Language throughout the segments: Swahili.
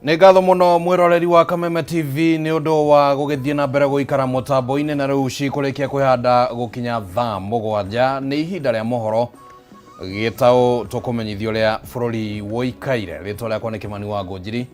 Ngatho muno mwiroreri wa Kameme TV ni undu wa gugithie na mbere guikara mutambo-ini na riu cikurikia kwihanda gukinya thaa 7 ni ihinda ria mohoro gitau tukumenyithio ria bururi woikaire ritwa riakwa ni Kimani wa Ngunjiri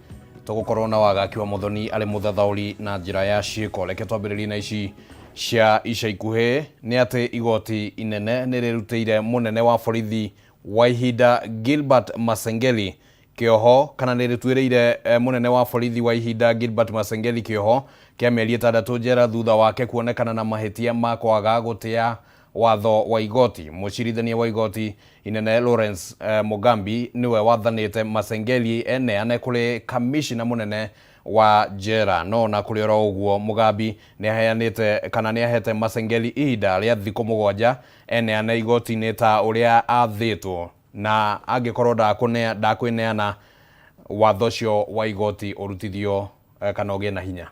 tugukorwo na wagaki wa Muthoni ari muthathauri na njira ya ciiko reke twambiririe na ici cia ica ikuhi ni ati igoti inene ni rirutire munene wa borithi wa ihinda Gilbert Masengeli kioho kana ni ritwiriire munene wa borithi wa ihinda Gilbert Masengeli kioho kia mieri 6 njera thutha wake kuonekana na mahitia ma kwaga gutia watho wa igoti. Mucirithania wa igoti inene Lawrence Mugambi niwe wathanite Masengeli eneane kuri kamishina munene wa njera no na kuri oro uguo Mugambi ni aheanite kana ni ahete Masengeli ihinda ria thikũ 7 eneane igoti ni ta uria athitwo na angikorwo ndakwineana watho cio wa igoti urutithio kana ugie na hinya.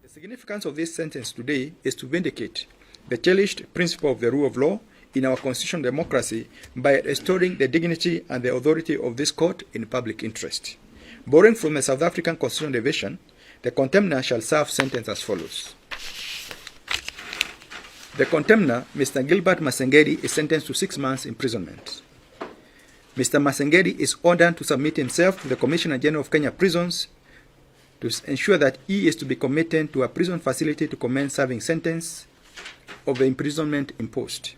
The significance of this sentence today is to vindicate the cherished principle of the rule of law in our constitutional democracy by restoring the dignity and the authority of this court in public interest. Borrowing from the South African Constitutional Division, the contemner shall serve sentence as follows. The contemner, Mr. Gilbert Masengeli, is sentenced to 6 months imprisonment. Mr. Masengeli is ordered to submit himself to the Commissioner General of Kenya Prisons to ensure that he is to be committed to a prison facility to commence serving sentence of the imprisonment imposed.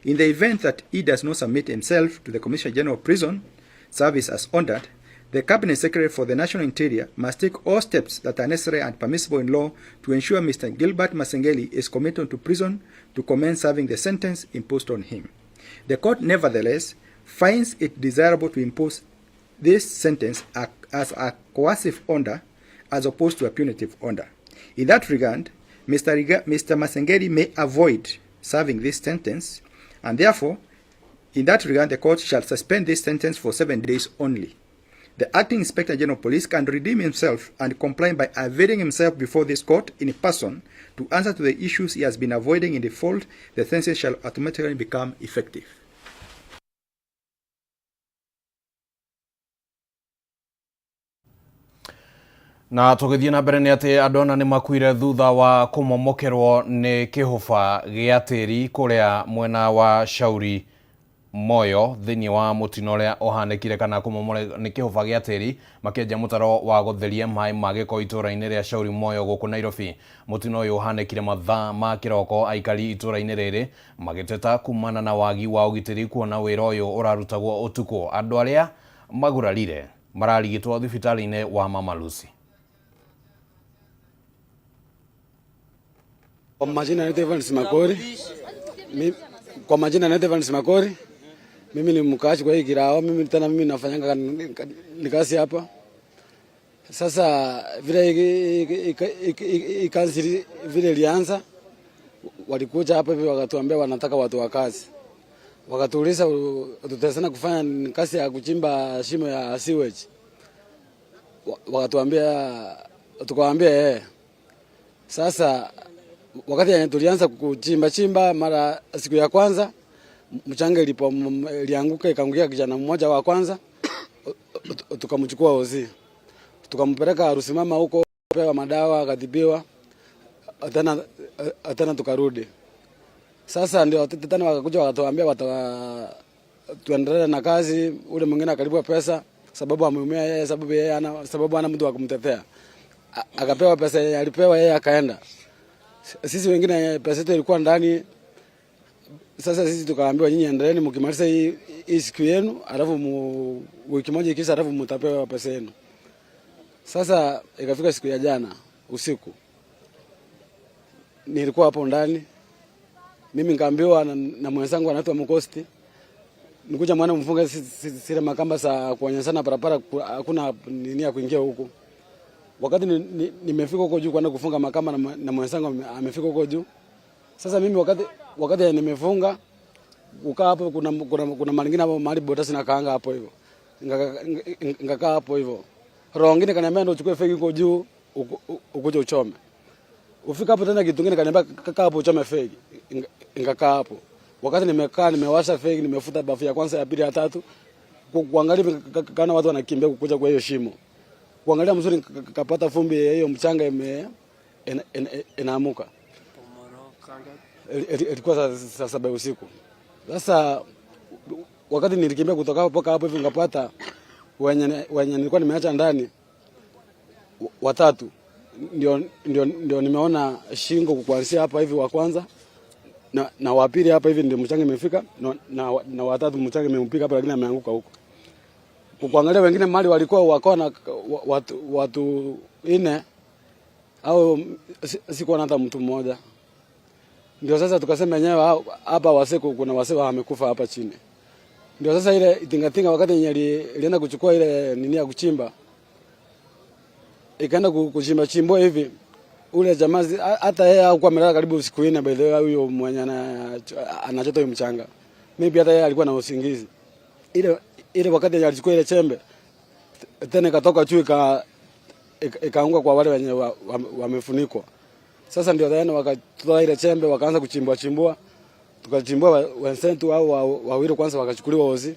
In the event that he does not submit himself to the Commissioner General of Prison Service as ordered, the Cabinet Secretary for the National Interior must take all steps that are necessary and permissible in law to ensure Mr. Gilbert Masengeli is committed to prison to commence serving the sentence imposed on him. The court, nevertheless, finds it desirable to impose this sentence as a coercive order as opposed to a punitive order. In that regard, Mr. Masengeli may avoid serving this sentence, and therefore, in that regard, the court shall suspend this sentence for 7 days only. The Acting Inspector General of Police can redeem himself and comply by availing himself before this court in person to answer to the issues he has been avoiding. In default, the sentence shall automatically become effective. Na tugithie na mbere ni ati andona ni makuire thutha wa kumomokerwo ni kihufa gia tiri kuria mwena wa Shauri Moyo thini wa mutino ria ohanekire kana kumomore ni kihufa gia tiri makenja mutaro wa gutheria mai magiko itura-ini ria Shauri Moyo guku Nairobi. Mutino uyu ohanekire mathaa ma kiroko aikari itura-ini riri magiteta kumana na wagi wa ugitiri kuona wira uyu urarutagwo utuku. Andu aria magurarire mararigitwo thibitari-ini wa Mama Lucy. Kwa majina naitwa Evans Makori. Mimi ni mkaaji kwa hii kirao. Mimi nafanyanga ni kazi hapa. Sasa vile kazi vile ilianza, walikuja hapa hivi wakatuambia wanataka watu wa kazi. Wakatuuliza tutasana kufanya kazi ya kuchimba shimo ya sewage. Wakatuambia tukawaambia Sasa wakati tulianza kuchimba mara siku ya kwanza mchanga ilianguka ikaangukia kijana mmoja wa kwanza, tukamchukua Ozi tukampeleka harusi mama huko, pewa madawa akatibiwa, tena tukarudi. Sasa ndio tena wakakuja wakatuambia tuendelee na kazi. Ule mwingine akalipwa pesa sababu ameumia yeye, sababu ana mtu wa kumtetea, akapewa pesa, alipewa yeye akaenda. Sisi wengine pesa yetu ilikuwa ndani. Sasa sisi tukaambiwa nyinyi endeleeni mkimaliza hii siku yenu, alafu wiki moja ikisha alafu mtapewa pesa yenu. Sasa ikafika siku ya jana usiku, nilikuwa hapo ndani. Mimi nikaambiwa na mwenzangu anaitwa Mukosti, nikuja mwana mfunga sile makamba za kuonyeshana barabara, hakuna nini ya kuingia huko. Wakati nimefika huko juu kwenda kufunga makamba na mwenzangu amefika huko juu. Sasa mimi wakati nimefunga ukaa hapo, kuna malingina hapo mahali botasi na kaanga hapo hivyo. Ngakaa hapo hivyo. Roho nyingine kaniambia ndio uchukue fegi huko juu ukuje uchome. Ufika hapo tena kitu kingine kaniambia kaka hapo uchome fegi. Ngakaa hapo. Wakati nimekaa nimewasha fegi, nimefuta bafu ya kwanza ya pili ya tatu, kuangalia kana watu wanakimbia kukuja kwa hiyo shimo. kuangalia mzuri kapata vumbi hiyo mchanga inaamuka. Ilikuwa saa 7 usiku. Sasa wakati nilikimbia kutoka hapo mpaka hapo hivi ngapata wenye nilikuwa nimeacha ndani watatu. Ndio nimeona shingo kuanzia hapa hivi wa kwanza na wa pili hapa hivi ndio mchanga imefika na watatu mchanga imempika hapa, lakini ameanguka huko. Kuangalia wengine mali walikuwa wako na watu 4 au sikuwa hata mtu mmoja. Ndio sasa tukasema wenyewe hapa Waseku kuna wase wamekufa hapa chini. Ndio sasa ile tingatinga wakati yenye ilienda kuchukua ile nini ya kuchimba, ikaenda kuchimba chimbo hivi, ule jamaa hata yeye hakuwa amelala karibu siku 4 by the way, huyo mwenye anachota hiyo mchanga. Maybe hata yeye alikuwa na usingizi. Ile wakati alichukua ile chembe tena ikatoka juu ikaanguka kwa wale wenye wamefunikwa. Sasa ndio tena wakatoa ile chembe wakaanza kuchimbua. Tukachimbua wenzetu au wawili kwanza wakachukuliwa hosi.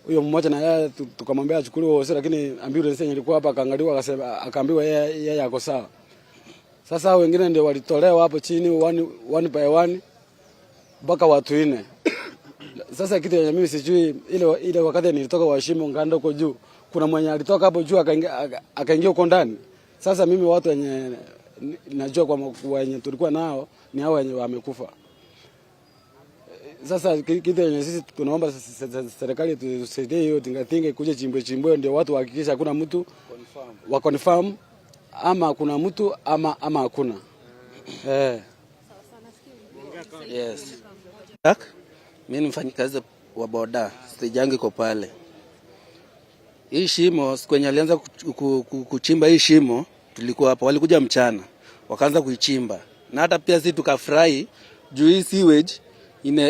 Huyo mmoja na yeye tukamwambia achukuliwe hosi, lakini ambulance ilikuwa hapa akaangaliwa akasema akaambiwa yeye yako sawa. Sasa hao wengine ndio walitolewa hapo chini one by one mpaka watu 4. Sasa kitu yenye mimi sijui ile wakati nilitoka washimo ngando huko juu, kuna mwenye alitoka hapo juu akaingia huko ndani. Sasa mimi watu wenye najua kwa wenye tulikuwa nao ni hao wenye wamekufa. Sasa kitu yenye sisi tunaomba serikali tusaidie hiyo tingatinga ikuje chimbwe ndio watu wahakikisha hakuna mtu wa confirm ama kuna mtu ama hakuna. Yes. Mimi ni mfanyikazi wa boda, stage yangu iko pale. Hii shimo kwenye alianza kuchimba hii shimo tulikuwa hapa, walikuja mchana wakaanza kuichimba. Na hata pia sisi tukafurahi juu hii sewage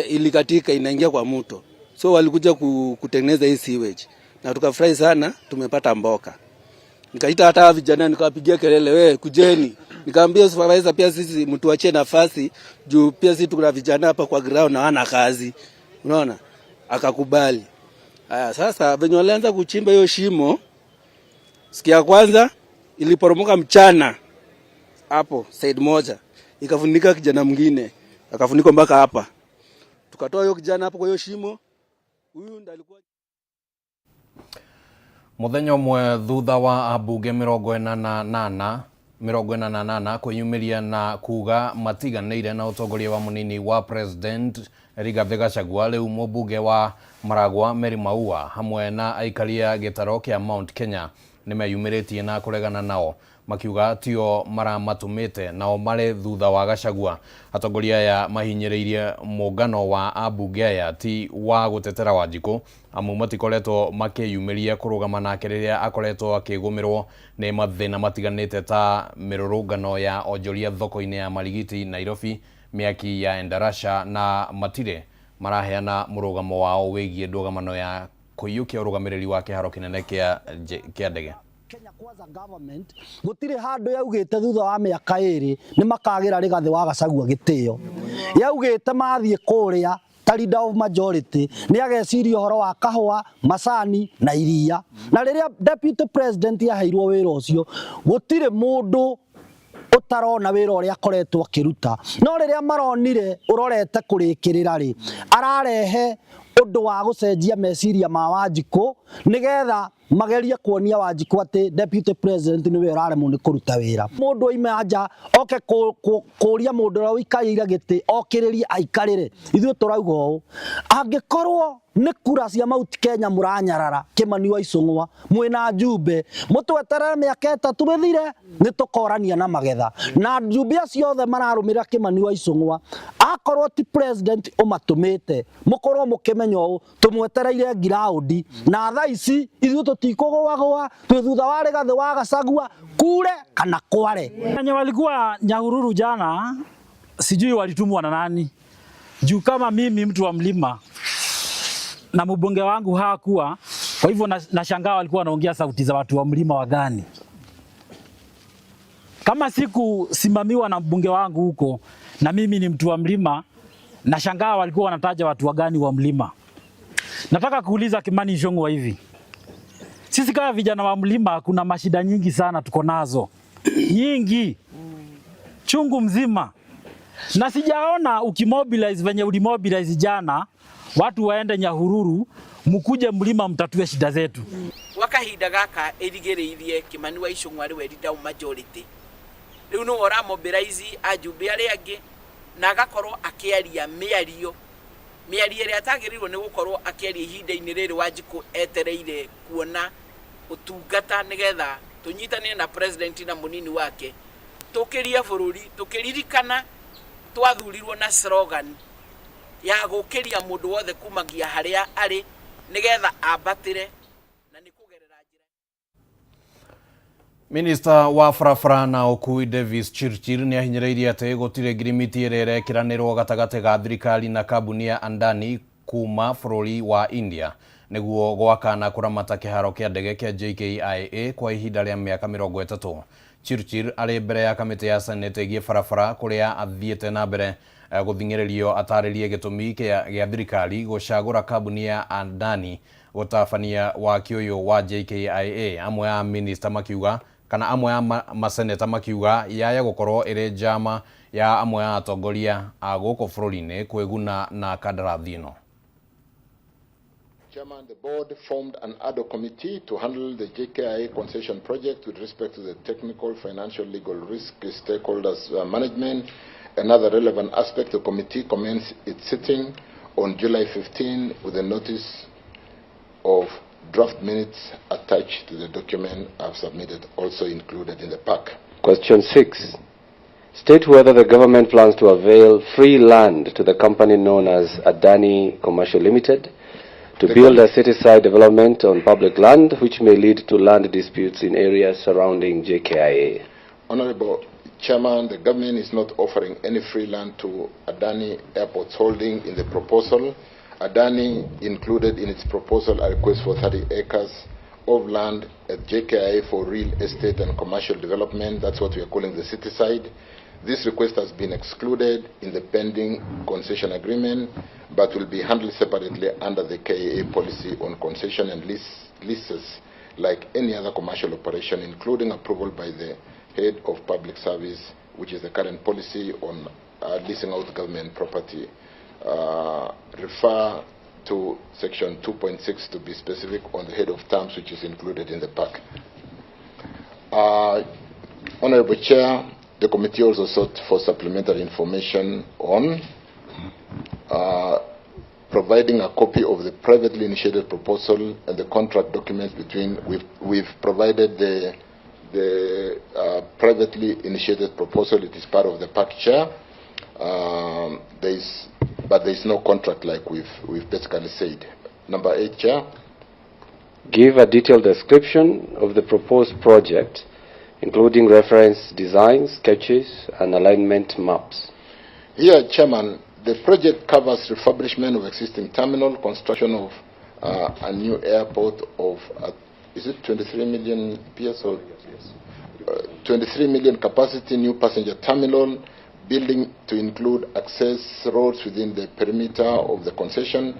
ilikatika inaingia kwa mto. So walikuja kutengeneza hii sewage. Na tukafurahi sana tumepata mboka. Nikaita hata vijana nikawapigia kelele, wewe kujeni. Nikamwambia supervisor pia sisi mtuachie nafasi juu pia sisi tuna vijana hapa kwa ground na wana kazi. Unaona? Akakubali. Haya sasa venye walianza kuchimba hiyo shimo, siku ya kwanza iliporomoka mchana hapo side moja. Ikafunika kijana mwingine. Akafunika mpaka hapa. Tukatoa hiyo kijana hapo kwa hiyo shimo. Huyu ndiye alikuwa muthenya umwe thutha wa ambunge 48 kwiyumiria na kuga matiganĩire na utongoria wa munini wa president Rigathi Gachagua. Riu mũmbunge wa Maragwa Mary Maua hamwe na aikaria gĩtaro kĩa Mount Kenya nimeyumĩrĩtie na kuregana nao, makiuga tio maramatumĩte nao marĩ thutha wa Gachagua. Atongoria aya mahinyĩrĩirie mũngano wa ambunge aya ti wa gũtetera Wanjikũ, amu matikoretwo makĩyumĩria kũrũgama nake rĩrĩa akoretwo akĩgũmĩrwo nĩ mathĩna matiganĩte ta mĩrũrũngano ya onjoria thoko-inĩ ya Marigiti Nairobi, mĩaki ya Endarasha na matirĩ maraheana mũrũgamo wao wĩgiĩ ndũgamano ya kũiyũkia ũrũgamĩrĩri wa kĩharo kĩnene kĩa ndege. Kenya Kwanza government gutire handu yaugite thutha wa miaka 2 ni makagira Rigathi wa Gachagua gitio. Yaugite mathie kuria ta leader of majority ni ageciria uhoro wa kahua, macani na iria. Na riria deputy president yaheirwo wira ucio gutire mundu utarona wira uria akoretwo akiruta. No riria maronire urorete kurikirira ri ararehe undu wa gucenjia meciria ma Wanjikũ nigetha mageria kuonia Wanjikũ ati deputy president niwe uraremwo ni kuruta wira. Mundu oima anja oke kuria mundu ura uikarire giti okiririe aikarire. Ithuĩ turauga ũũ, angikorwo ni kura cia Mount Kenya muranyarara Kimani wa Icũng'wa mwina Njumbe mutweterere miaka 3 mithire ni tukorania na magetha na Njumbe acio othe mararumira Kimani wa Icũng'wa akorwo ti president umatumite mukorwo mukimenya ũũ tumwetereire ground na thaa ici ithuĩ tutikũgũagũa twi thutha wa Rigathi wa Gachagua kure kana kware. Wenye walikuwa Nyahururu jana sijui walitumwa na nani, juu kama mimi mtu wa mlima na mbunge wangu hakuwa, kwa hivyo nashangaa walikuwa wanaongea sauti za watu wa mlima wa gani. Kama siku simamiwa na mbunge wangu huko na mimi ni mtu wa mlima, nashangaa walikuwa wanataja watu wa gani wa mlima. Nataka kuuliza Kimani Ichung'wah hivi, Sisi kama vijana wa mlima kuna mashida nyingi sana tuko nazo. Nyingi. Chungu mzima. Na sijaona ukimobilize venye ulimobilize jana watu waende Nyahururu mukuje mlima mtatue shida zetu. Wakahinda gaka irigereirie Kimani wa Icũng'wa we leader majority. Riu no ora mobilize ajumbe ari angi na agakorwo akiaria miario ĩrĩa atagĩrĩirwo nĩ gũkorwo akĩaria ihinda-inĩ rĩrĩ Wanjikũ etereire kuona ũtungata nĩgetha tũnyitanĩre na president na mũnini wake tũkĩria bũrũri tũkĩririkana twathurirwo na slogan ya gũkĩria mũndũ wothe kumagia harĩa arĩ nĩgetha ambatĩre na nĩ kũgerera njĩra. Minister wa barabara na ũkui Davis Chirchir nĩ ahinyĩrĩirie atĩ gũtirĩ ngirimiti ĩrĩa ĩrekiranĩrwo gatagatĩ ga thirikari na kambuni ya Adani kuma bũrũri wa India nĩguo gwaka na kũramata kĩharo kĩa ndege kĩa JKIA kwa ihinda rĩa mĩaka 30. Chirchir arĩ mbere ya kamĩtĩ ya Senate ĩgiĩ barabara kũrĩa athiĩte na mbere gũthing'ĩrĩrio atarĩrie gĩtũmi gĩa thirikari gũcagũra kambuni ya Adani gũtabania waki ũyũ wa JKIA. Amwe ya minister makiuga kana amwe ya maseneta makiuga yaya gũkorwo ĩrĩ njama ya amwe ya atongoria a gũkũ bũrũri-inĩ kwĩguna na kandarathi ĩno. Chairman, the board formed an ad hoc committee to handle the JKIA concession project with respect to the technical, financial, legal risk, stakeholders management, and other relevant aspects. The committee commenced its sitting on July 15 with a notice of draft minutes attached to the document I've submitted, also included in the pack. Question 6. State whether the government plans to avail free land to the company known as Adani Commercial Limited to build a city-side development on public land, which may lead to land disputes in areas surrounding JKIA. Honorable Chairman, the government is not offering any free land to Adani Airports Holding in the proposal. Adani included in its proposal a request for 30 acres of land at JKIA for real estate and commercial development. That's what we are calling the city side. This request has been excluded in the pending concession agreement, but will be handled separately under the KIA policy on concession and leases like any other commercial operation, including approval by the head of public service, which is the current policy on leasing out government property. Refer to section 2.6 to be specific on the head of terms, which is included in the pack. Honorable Chair, the committee also sought for supplementary information on providing a copy of the privately initiated proposal and the contract documents between. We've provided the privately initiated proposal. It is part of the pack, Chair. But there is no contract, like we've basically said. Number 8, Chair. Give a detailed description of the proposed project, including reference designs, sketches, and alignment maps. Here, Chairman, the project covers refurbishment of existing terminal, construction of a new airport of, is it 23 million PS or 23 million capacity, new passenger terminal, building to include access roads within the perimeter of the concession,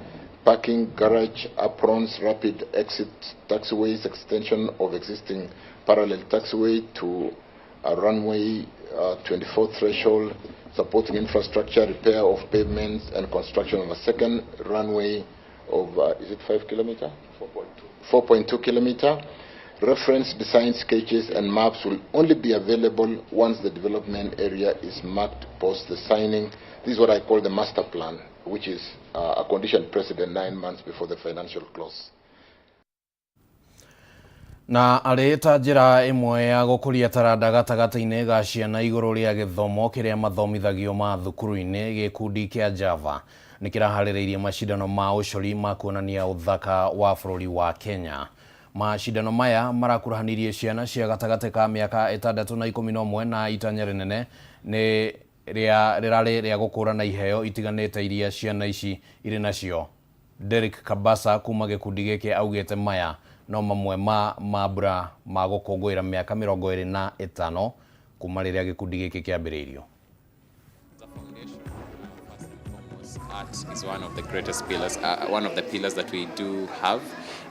parking, garage, aprons, rapid exit taxiways, extension of existing parallel taxiway to a runway 24 threshold, supporting infrastructure, repair of pavements, and construction of a second runway of, is it 5 kilometer? 4.2 kilometer. Reference design sketches and maps will only be available once the development area is marked post the signing. This is what I call the master plan, which is a condition precedent 9 months before the financial close. Na arĩta njĩra ĩmwe ya gũkũria taranda gatagatĩ-inĩ ga ciana igũrũ rĩa gĩthomo kĩrĩa mathomithagio mathukuru-inĩ, gĩkundi kĩa Java nĩ kĩraharĩrĩirie macindano ma ũcori ma kuonania ũthaka wa bũrũri wa Kenya. Macindano maya marakuruhanirie ciana cia gatagatĩ ka mĩaka 6 na 11 na itanya rĩnene nĩ rĩrarĩ rĩa gũkũrana iheo itiganĩte iria ciana ici irĩ nacio. Derek Kabasa kuma gĩkundi gĩkĩ augĩte maya no mamwe ma mambura ma gũkũngũĩra mĩaka 25 kuma rĩrĩa gĩkundi gĩkĩ kĩambĩrĩirio. Art is one of the greatest pillars, one of the pillars that we do have.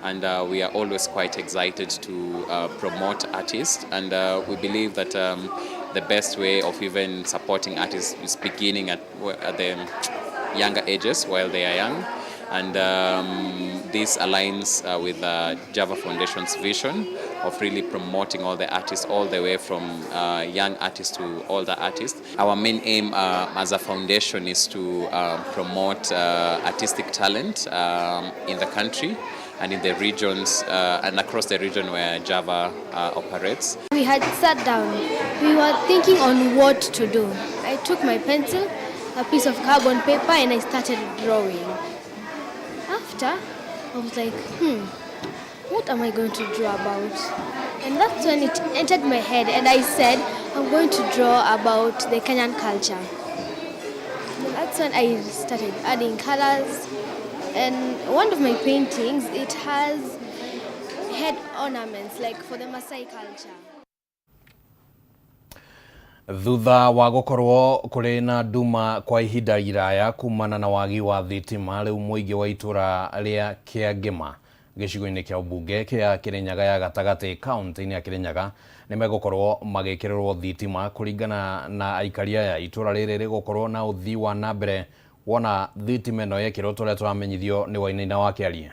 and we are always quite excited to promote artists, and we believe that the best way of even supporting artists is beginning at the younger ages while they are young, and this aligns with Java Foundation's vision of really promoting all the artists all the way from young artists to older artists. Our main aim as a foundation is to promote artistic talent in the country and in the regions and across the region where Java operates. We had sat down. We were thinking on what to do. I took my pencil, a piece of carbon paper, and I started drawing. After, I was like, what am I going to draw about? And that's when it entered my head, and I said, I'm going to draw about the Kenyan culture. And that's when I started adding colors. And one of my paintings, it has head ornaments, like for the Maasai culture. Thutha wa gukorwo kuri na nduma kwa ihinda iraya kumana na wagi wa thitima, riu muingi wa itura ria Kiangema gicigo-ini kia ubunge kia Kirinyaga ya gatagati kaunti-ini ya Kirinyaga ni megukorwo magikirwo thitima kuringana na aikaria ya itura riri rigukorwo na uthii wa nambere wona thitima ino yekirwo turia twamenyithio ni Wainaina wa Kiaria.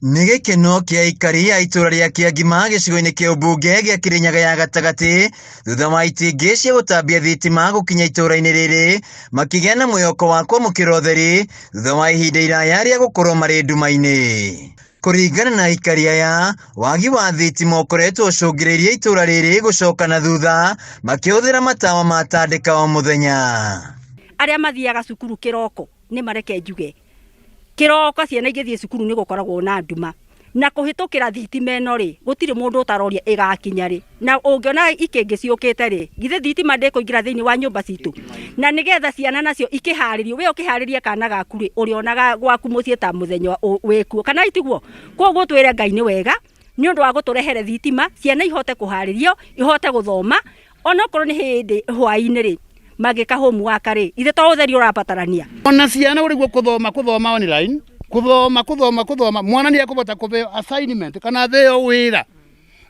Nĩ gĩkeno kĩa aikari a itura rĩa Kiangema gĩcigo-inĩ kĩa ũmbunge gĩa Kirinyaga ya gatagati thutha wa itingĩ cia gũtambia thitima gũkinya itũra-inĩ rĩrĩ makĩgĩa na mwĩhoko wa kwamũkĩra ũtheri thutha wa ihinda iraya rĩa gũkorwo marĩ nduma-inĩ. Kũringana na aikari aya, wagi wa thitima ũkoretwo ũcũngĩrĩirie itũra rĩrĩ gũcoka na thutha makĩhũthĩra matawa ma tandĩka o mũthenya. Arĩa mathiaga cukuru kĩroko nĩ mareke njuge kiroko ciana igithie cukuru ni gukoragwo na nduma na kuhitukira thitima ino ri gutire mundu utaroria igakinya ri na ungiona ikengi ciukite ri githe thitima ndikuingira thiini wa nyumba citu na nigetha ciana nacio ikiharirio we ukiharirie kana gaku ri urionaga gwaku mucie ta muthenya wekuo kana itiguo koguo twire Ngai ni wega ni undu wa guturehere thitima ciana ihote kuharirio ihote guthoma ona korwo ni hindi hwaini ri magika homework ri ithe to utheri urabatarania ona ciana uriguo kuthoma online kuthoma mwana ni akubota kubeo assignment kana theo wira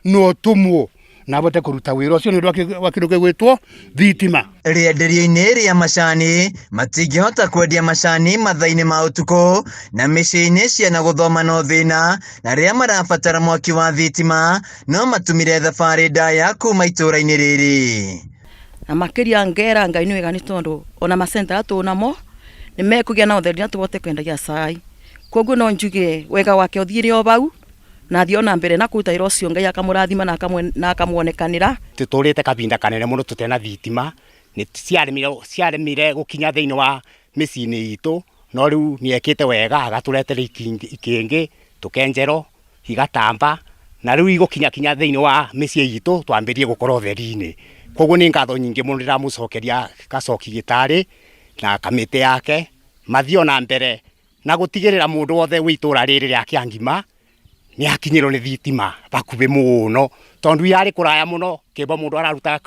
no tumwo na bote kuruta wira ucio ni wa kindu gwitwo thitima. Rĩenderio-inĩ rĩa macani matingĩhota kwendia macani mathaa-inĩ ma ũtukũ na mĩciĩ-inĩ ciana gũthoma no thĩna na rĩrĩa marabatara mwaki wa thitima no matumire thabarĩ ndaya kuma itũra-inĩ rĩrĩ. Na makiria ngera Ngai ni wega ni tondu ona macentara tunamo ni mekugia na utheri na tubote kwendagia cai koguo no njuge wega wake uthire o bau na thio na mbere na kuruta iro cio Ngai akamurathima na akamuonekanira. Tuturite kabinda kanene muno tutena thitima ni ciaremire gukinya thiini wa micini itu no riu ni ekite wega agaturetera ikingi tukenjero igatamba na riu igukinya thiini wa micii itu twambirie gukora utheri-ini. Koguo ni ngatho nyingi muno ndiramucokeria Gacoki Gitari na kamite yake mathio na mbere na gutigirira mundu wothe witura riri ria Kiangema ni akinyirwo ni thitima bakubi muno tondu yari kuraya muno kimbo mundu araruta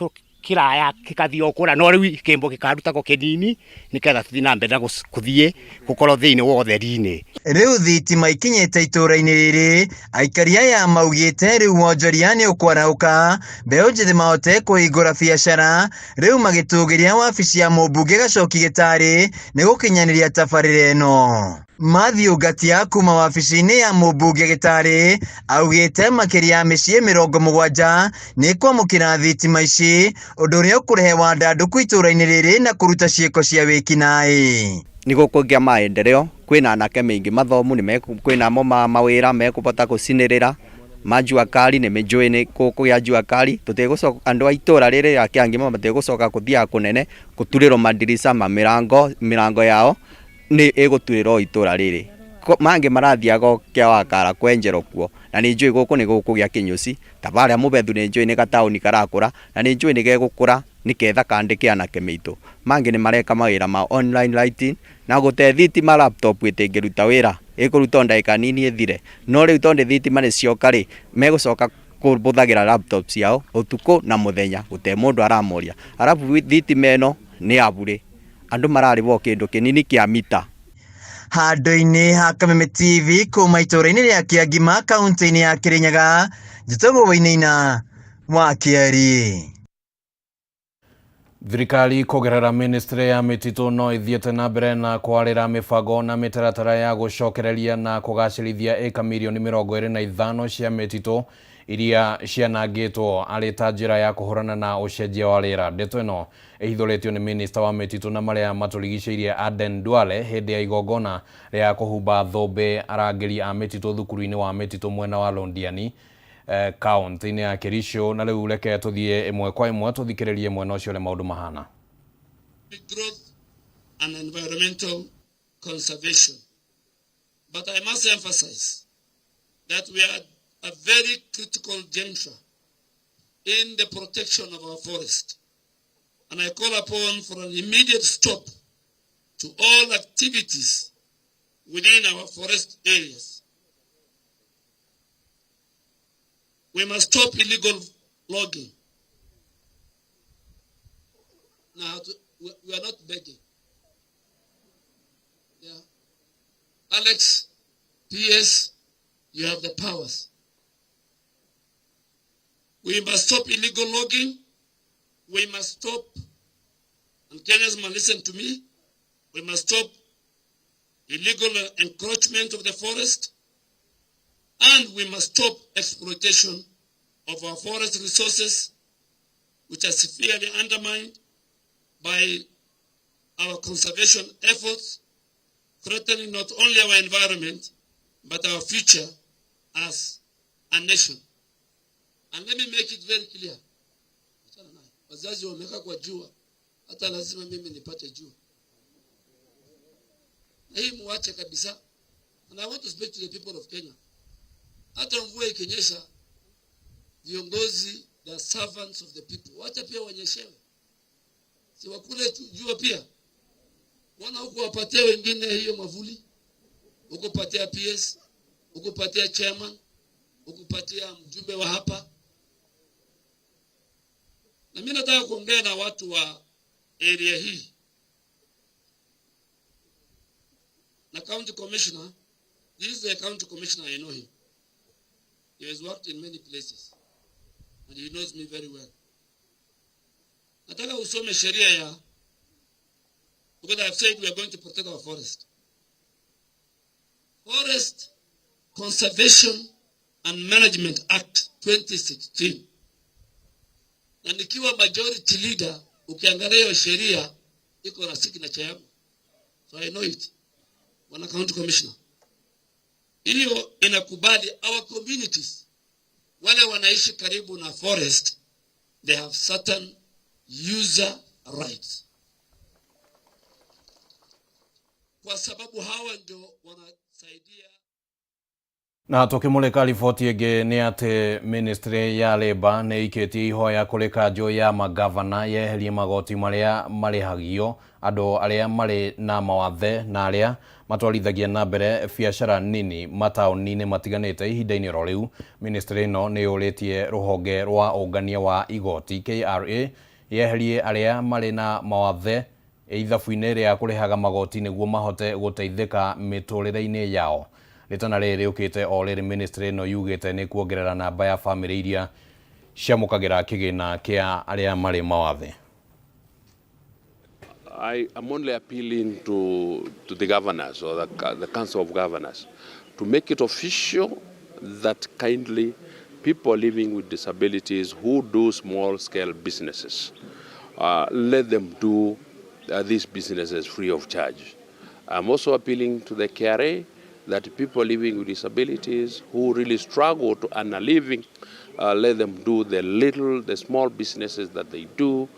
kiraya kikathio kura no riu kimbo gikaruta ko kinini niketha tuthi na mbere na kuthie gukoro thiini wa utheri-ini. Riu thitima ikinyite itũra-inĩ rĩrĩ aikari aya maugite riu wonjoria ni ukwarauka mbeũ njĩthĩ mahote kũhingũra biacara riu magĩtũgĩria wabici ya mũmbunge Gacoki Gitari ni gũkinyanĩria tabarĩra ĩno. Matthew Ngatia kuma wabici-inĩ ya mũmbunge Gitari augite makĩria ya mĩciĩ 70 nĩ kwamũkĩra thitima ici ũndũ ũrĩa ũkũrehe wandandũku itũra-inĩ rĩrĩ na kũruta ciĩko cia wĩkinaĩ. Ni gũkũgĩa maendeleo kwĩna anake maingi mathomu kwĩna mo mawĩra mekũbota gũcinĩrĩra majua kali nĩ mĩjũĩ nĩ kũgĩa jua kali tutegũcoka andũ a itũra rĩrĩ ya Kiangema mategũcoka kũthia kũnene gũturĩrwo madirisa mirango yao ni ĩgũturĩrwo itũra rĩrĩ mange marathiaga kia wakara kwenjero kuo na nĩ njũĩ gũkũ nĩ gũkũgĩa kĩnyũci tabarĩa mũbethu nĩ njũĩ nĩ gataũni karakũra na nĩ njũĩ nĩ gegũkũra niketha kandike anake mitu mange ni mareka mawira ma online lighting na gute thitima laptop ĩtĩngĩruta wĩra ĩkũruta ndagĩka nini ĩthire no rĩu tondu thitima nĩ cioka rĩ megũcoka kũbũthagĩra laptop ciao ũtukũ na mũthenya gũte mũndũ aramoria arabu thitima ĩno nĩ abure andu mararibwo kindu kinini kia mita. Handũ-inĩ ha Kameme TV kuma itũra-inĩ rĩa Kĩangima kaunti-inĩ ya Kirinyaga, njĩtagwo Wainaina wa Kĩari. Thirikari kũgerera ministry ya mĩtitũ no ithiĩte na mbere na kwarĩra mĩbango na mĩtaratara ya gũcokereria na kũgacĩrithia ĩka mirioni 25 cia mĩtitũ iria cianangĩtwo arĩ ta njĩra ya kũhũrana na ũcenjia wa rĩera. Ndeto ĩno ĩhithũrĩtio nĩ minista wa mĩtitũ na marĩa matũrigicĩirie Aden Duale hĩndĩ ya igongona rĩa kũhumba thũmbĩ arangĩri a mĩtitũ thukuru-inĩ wa mĩtitũ mwena wa Londiani kaunti-inĩ ya Kericho. Na rĩu reke tũthiĩ ĩmwe kwa ĩmwe tũthikĩrĩrie mwena ũcio ũrĩa maũndũ mahana. Growth and environmental conservation. But I must emphasize that we are a very critical juncture in the protection of our forest. And I call upon for an immediate stop to all activities within our forest areas. We must stop illegal logging. Now, we are not begging. Yeah. Alex, PS, you have the powers. We must stop illegal logging. We must stop, and Kenyans must listen to me, we must stop illegal encroachment of the forest, and we must stop exploitation of our forest resources, which are severely undermined by our conservation efforts, threatening not only our environment, but our future as a nation. And let me make it very clear. Wazazi wameka kwa jua, hata lazima mimi nipate jua. Na hii muache kabisa. And I want to speak to the people of Kenya. Hata mvua ikinyesha, viongozi, the servants of the people, wacha pia wanyeshewe. Si wakule jua pia. Wana huku wapatia wengine hiyo mavuli. Huku patia PS, huku patia chairman, huku patia mjumbe wa hapa. Na mimi nataka kuongea na watu wa area hii. Na county commissioner, this is the county commissioner, I know him. He has worked in many places. And he knows me very well. Nataka usome sheria ya, because I have said we are going to protect our forest. Forest Conservation and Management Act 2016. Na nikiwa majority leader, ukiangalia hiyo sheria iko na signature yangu. So I know it. Wana county commissioner. Hiyo inakubali our communities, wale wanaishi karibu na forest, they have certain user rights. Kwa sababu hawa ndio wanasaidia. Na tukimulika riboti ĩngĩ nĩ atĩ ministry ya Labour nĩ ikĩtie ihoya kũrĩ kanjũ ya magavana yeherie magoti marĩa marĩhagio andũ arĩa marĩ na mawathe na arĩa matwarithagia na mbere biacara nini mataũni-inĩ matiganĩte. Ihinda-inĩ ro rĩu ministry ĩno nĩ yũrĩtie rũhonge rwa ũngania wa igoti KRA yeherie arĩa marĩ na mawathe ithabu-inĩ rĩa kũrĩhaga magoti nĩguo mahote gũteithĩka mĩtũrĩre-inĩ yao. Ritana rĩrĩ ũkĩte o rĩrĩ ministry ĩno yugĩte nĩ kuongerera namba ya family iria ciamũkagĩra kĩgĩna kĩa arĩa marĩ mawathe. I am only appealing to the governors or the Council of Governors to make it official that kindly people living with disabilities who do small-scale businesses, let them do these businesses free of charge. I'm also appealing to the KRA that people living with disabilities who really struggle to earn a living, let them do the small businesses that they do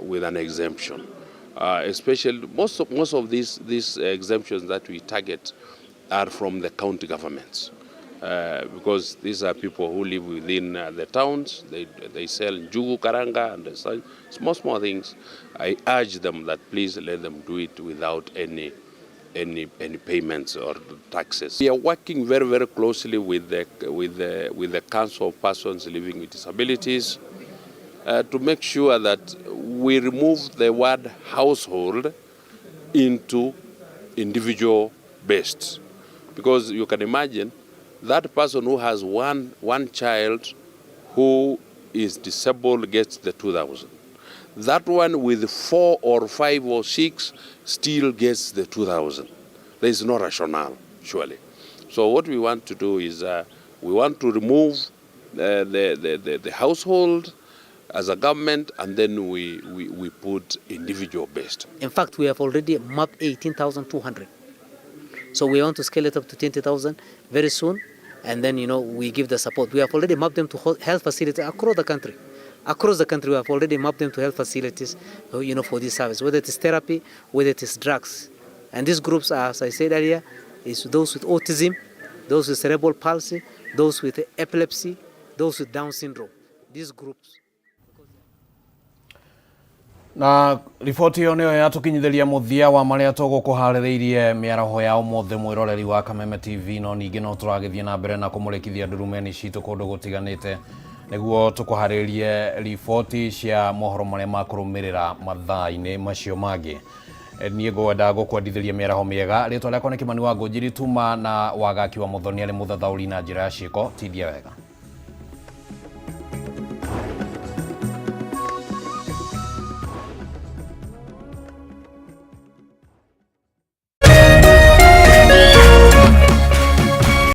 with an exemption. Especially most of these exemptions that we target are from the county governments, because these are people who live within the towns. They sell njugu, karanga, and small things. I urge them that please let them do it without any payments or taxes. We are working very, very closely with the Council of Persons Living with Disabilities to make sure that we remove the word household into individual based. Because you can imagine that person who has one child who is disabled gets the 2,000. That one with 4 or 5 or 6 still gets the 2,000. There is no rationale, surely. So what we want to do is we want to remove the household as a government, and then we put individual based. In fact, we have already mapped 18,200. So we want to scale it up to 20,000 very soon, and then we give the support. We have already mapped them to health facilities across the country. Across the country, we have already mapped them to health facilities, for this service, whether it is therapy, whether it is drugs. And these groups are, as I said earlier, is those with autism, those with cerebral palsy, those with epilepsy, those with Down syndrome. These groups. Na riboti yo niyo yatukinyithiria muthia wa maria tugukuhaririirie miaraho ya umothe mwiroreri wa Kameme TV, no ningi no turagithie na mbere na kumurikithia ndurumeni citu kundu gutiganite niguo tukuhariririe riboti cia mohoro maria makurumirira mathaa-ini macio mangi. Niĩ ngwenda gũkwendithĩria mĩaraho mĩega. Rĩtwa rĩakwa nĩ Kimani wa Ngũnjiri Tuma, na wagaki wa Muthoni arĩ mũthathaũri na njĩra ya ciĩko. Tithia wega.